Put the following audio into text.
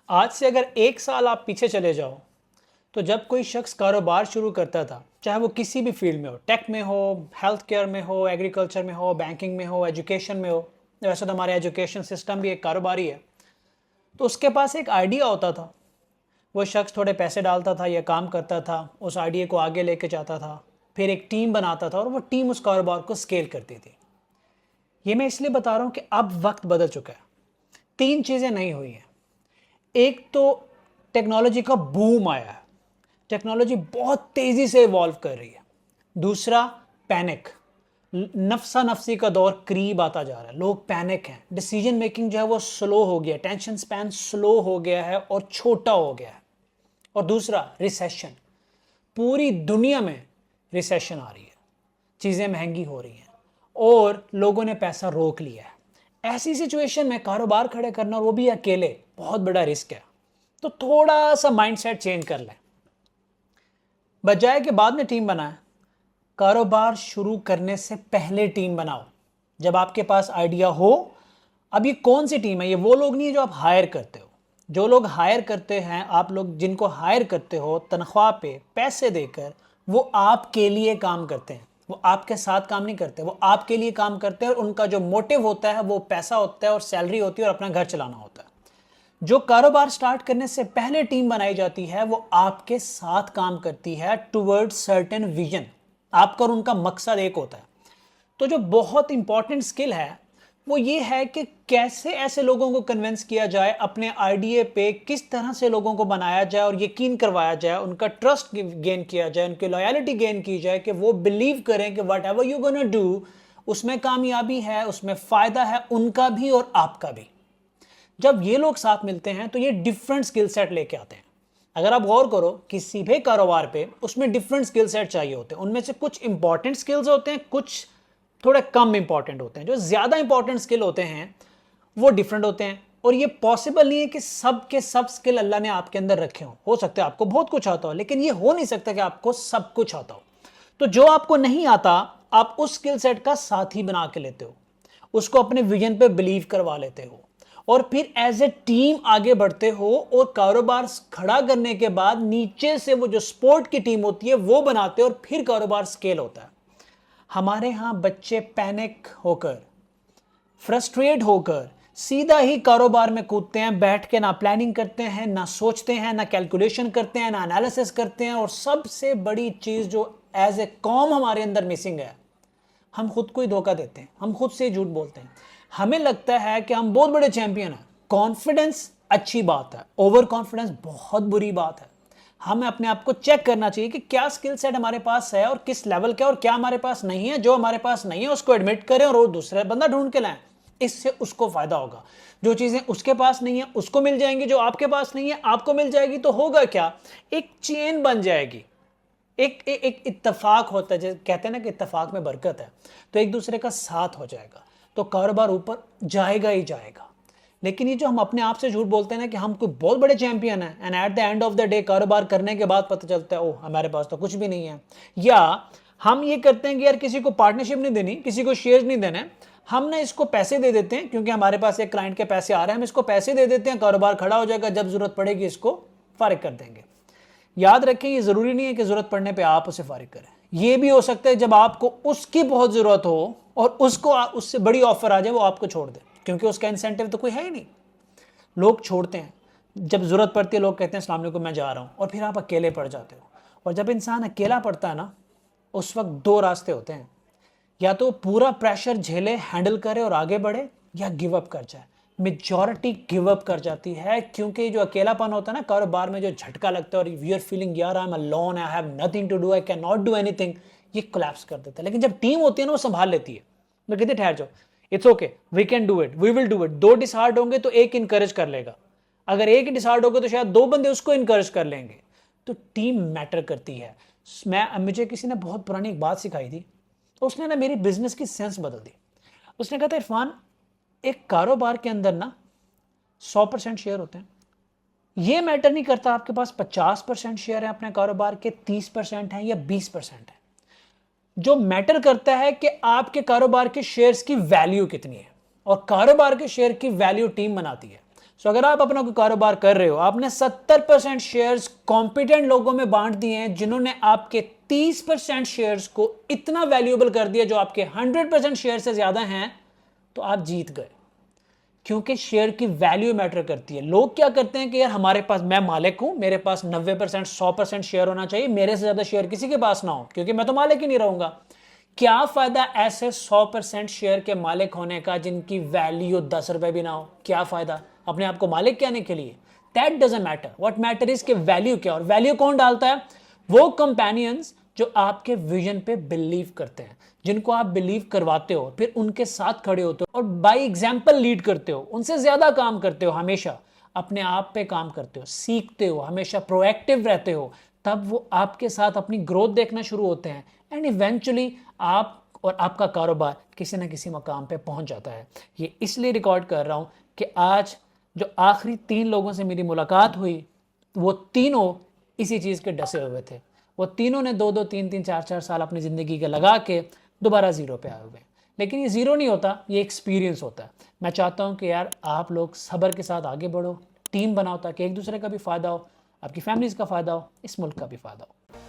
आज से अगर 1 साल आप पीछे चले जाओ तो जब कोई शख्स कारोबार शुरू करता था, चाहे वो किसी भी फील्ड में हो, टेक में हो, हेल्थ केयर में हो, एग्रीकल्चर में हो, बैंकिंग में हो, एजुकेशन में हो, वैसे तो हमारे एजुकेशन सिस्टम भी एक कारोबार ही है, तो उसके पास एक आइडिया होता था। वो शख्स थोड़े पैसे डालता था या काम करता था, उस आइडिया को आगे लेके जाता था, फिर एक टीम बनाता था और वो टीम उस कारोबार को स्केल करती थी। ये मैं इसलिए बता रहा हूँ कि अब वक्त बदल चुका है। 3 चीज़ें नहीं हुई हैं। एक तो टेक्नोलॉजी का बूम आया है, टेक्नोलॉजी बहुत तेज़ी से इवॉल्व कर रही है। दूसरा, पैनिक, नफसा नफसी का दौर करीब आता जा रहा है, लोग पैनिक हैं, डिसीजन मेकिंग जो है वो स्लो हो गया, टेंशन स्पैन स्लो हो गया है और छोटा हो गया है। और दूसरा, रिसेशन, पूरी दुनिया में रिसेशन आ रही है, चीज़ें महंगी हो रही हैं और लोगों ने पैसा रोक लिया है। ऐसी सिचुएशन में कारोबार खड़े करना, और वो भी अकेले, बहुत बड़ा रिस्क है। तो थोड़ा सा माइंडसेट चेंज कर लें, बजाय के बाद में टीम बनाएं, कारोबार शुरू करने से पहले टीम बनाओ। जब आपके पास आइडिया हो, अब ये कौन सी टीम है? ये वो लोग नहीं है जो आप हायर करते हो। जो लोग हायर करते हैं, आप लोग जिनको हायर करते हो तनख्वाह पे पैसे देकर, वो आपके लिए काम करते हैं, वो आपके साथ काम नहीं करते, वो आपके लिए काम करते हैं और उनका जो मोटिव होता है वो पैसा होता है और सैलरी होती है और अपना घर चलाना होता है। जो कारोबार स्टार्ट करने से पहले टीम बनाई जाती है वो आपके साथ काम करती है टुवर्ड्स सर्टेन विजन। आपका और उनका मकसद एक होता है। तो जो बहुत इंपॉर्टेंट स्किल है वो ये है कि कैसे ऐसे लोगों को कन्विंस किया जाए, अपने आइडिया पे किस तरह से लोगों को बनाया जाए और यकीन करवाया जाए, उनका ट्रस्ट गेन किया जाए, उनकी लॉयल्टी गेन की जाए कि वो बिलीव करें कि what ever you gonna do उसमें कामयाबी है, उसमें फायदा है, उनका भी और आपका भी। जब ये लोग साथ मिलते हैं तो ये डिफरेंट स्किल सेट लेके आते हैं। अगर आप गौर करो किसी भी कारोबार पे, उसमें डिफरेंट स्किल सेट चाहिए होते हैं। उनमें से कुछ इंपॉर्टेंट स्किल्स होते हैं, कुछ थोड़े कम इंपॉर्टेंट होते हैं। जो ज़्यादा इंपॉर्टेंट स्किल होते हैं वो डिफरेंट होते हैं और ये पॉसिबल नहीं है कि सब के सब स्किल अल्लाह ने आपके अंदर रखे हों। हो सकता है आपको बहुत कुछ आता हो, लेकिन ये हो नहीं सकता कि आपको सब कुछ आता हो। तो जो आपको नहीं आता, आप उस स्किल सेट का साथी बना के लेते हो, उसको अपने विजन पे बिलीव करवा लेते हो और फिर एज ए टीम आगे बढ़ते हो और कारोबार खड़ा करने के बाद नीचे से वो जो सपोर्ट की टीम होती है वो बनाते हो और फिर कारोबार स्केल होता है। हमारे यहां बच्चे पैनिक होकर, फ्रस्ट्रेट होकर सीधा ही कारोबार में कूदते हैं, बैठ के ना प्लानिंग करते हैं, ना सोचते हैं, ना कैलकुलेशन करते हैं, ना एनालिसिस करते हैं। और सबसे बड़ी चीज जो एज ए कॉम हमारे अंदर मिसिंग है, हम खुद को ही धोखा देते हैं, हम खुद से झूठ बोलते हैं। हमें लगता है कि हम बहुत बड़े चैंपियन हैं। कॉन्फिडेंस अच्छी बात है, ओवर कॉन्फिडेंस बहुत बुरी बात है। हमें अपने आप को चेक करना चाहिए कि क्या स्किल सेट हमारे पास है और किस लेवल का, और क्या हमारे पास नहीं है। जो हमारे पास नहीं है उसको एडमिट करें और वो दूसरा बंदा ढूंढ के लाएं, इससे उसको फायदा होगा। जो चीजें उसके पास नहीं है उसको मिल जाएंगी, जो आपके पास नहीं है आपको मिल जाएगी। तो होगा क्या, एक चेन बन जाएगी, एक इत्तेफाक होता है। जैसे कहते हैं ना कि इत्तेफाक में बरकत है, तो एक दूसरे का साथ हो जाएगा तो कारोबार ऊपर जाएगा ही जाएगा। लेकिन ये जो हम अपने आप से झूठ बोलते हैं ना कि हम कोई बहुत बड़े चैंपियन हैं, and at the end of the day कारोबार करने के बाद पता चलता है ओह हमारे पास तो कुछ भी नहीं है। या हम ये करते हैं कि यार किसी को पार्टनरशिप नहीं देनी, किसी को शेयर नहीं देना, हम ना इसको पैसे दे देते हैं क्योंकि हमारे पास एक क्लाइंट के पैसे आ रहे हैं, हम इसको पैसे दे देते हैं, कारोबार खड़ा हो जाएगा, जब जरूरत पड़ेगी इसको फारिग कर देंगे। याद रखें, ये जरूरी नहीं है कि जरूरत पड़ने पे आप उसे फारिग करें। ये भी हो सकता है जब आपको उसकी बहुत जरूरत हो और उसको उससे बड़ी ऑफर आ जाए वो आपको छोड़ दे, क्योंकि उसका इंसेंटिव तो कोई है ही नहीं। लोग छोड़ते हैं, जब जरूरत पड़ती है लोग कहते हैं अस्सलाम वालेकुम मैं जा रहा हूं, और फिर आप अकेले पड़ जाते हो। और जब इंसान अकेला पड़ता है ना, उस वक्त 2 रास्ते होते हैं, या तो पूरा प्रेशर झेले, हैंडल करे और आगे बढ़े, या गिव अप कर जाए। मेजॉरिटी गिव अप कर जाती है, क्योंकि जो अकेलापन होता है ना कारोबार में, जो झटका लगता है और वी आर फीलिंग यार I am alone, I have nothing to do, I can not do anything, ये कोलैप्स कर देता है। लेकिन जब टीम होती है ना वो संभाल लेती है, वो कहते ठहर जाओ, it's okay, we can do it, we will do it. 2 डिसहार्ड होंगे तो एक इनकरेज कर लेगा, अगर एक ही डिसहार्ड होगा तो शायद 2 बंदे उसको इनकरेज कर लेंगे। तो टीम मैटर करती है। मुझे किसी ने बहुत पुरानी एक बात सिखाई थी, तो उसने ना मेरी बिजनेस की सेंस बदल दी। उसने कहा था इरफान, एक कारोबार के अंदर ना 100% शेयर होते हैं। ये मैटर नहीं करता आपके पास 50% शेयर है अपने कारोबार के, 30% है या 20% है। जो मैटर करता है कि आपके कारोबार के शेयर्स की वैल्यू कितनी है, और कारोबार के शेयर की वैल्यू टीम बनाती है। सो अगर आप अपना कोई कारोबार कर रहे हो, आपने 70% शेयर्स कॉम्पिटेंट लोगों में बांट दिए हैं जिन्होंने आपके 30% शेयर्स को इतना वैल्यूएबल कर दिया जो आपके 100% शेयर से ज्यादा हैं, तो आप जीत गए। क्योंकि शेयर की वैल्यू मैटर करती है। लोग क्या करते हैं कि यार हमारे पास, मैं मालिक हूं, मेरे पास 90% 100% शेयर होना चाहिए, मेरे से ज्यादा शेयर किसी के पास ना हो क्योंकि मैं तो मालिक ही नहीं रहूंगा। क्या फायदा ऐसे 100% शेयर के मालिक होने का जिनकी वैल्यू 10 रुपए भी ना हो? क्या फायदा अपने आप को मालिक कहने के लिए? That doesn't matter. What matter is कि वैल्यू क्या, और वैल्यू कौन डालता है? वो कंपेनियंस जो आपके विजन पे बिलीव करते हैं, जिनको आप बिलीव करवाते हो, फिर उनके साथ खड़े होते हो और बाय एग्जाम्पल लीड करते हो, उनसे ज्यादा काम करते हो, हमेशा अपने आप पे काम करते हो, सीखते हो, हमेशा प्रोएक्टिव रहते हो, तब वो आपके साथ अपनी ग्रोथ देखना शुरू होते हैं एंड इवेंचुअली आप और आपका कारोबार किसी ना किसी मकाम पे पहुंच जाता है। ये इसलिए रिकॉर्ड कर रहा हूं कि आज जो आखिरी 3 लोगों से मेरी मुलाकात हुई, वो तीनों इसी चीज़ के डसे हुए थे। वो तीनों ने 2-2, 3-3, 4-4 साल अपनी ज़िंदगी के लगा के दोबारा ज़ीरो पे आए हुए। लेकिन ये ज़ीरो नहीं होता, ये एक्सपीरियंस होता है। मैं चाहता हूँ कि यार आप लोग सब्र के साथ आगे बढ़ो, टीम बनाओ ताकि एक दूसरे का भी फ़ायदा हो, आपकी फैमिलीज़ का फ़ायदा हो, इस मुल्क का भी फ़ायदा हो।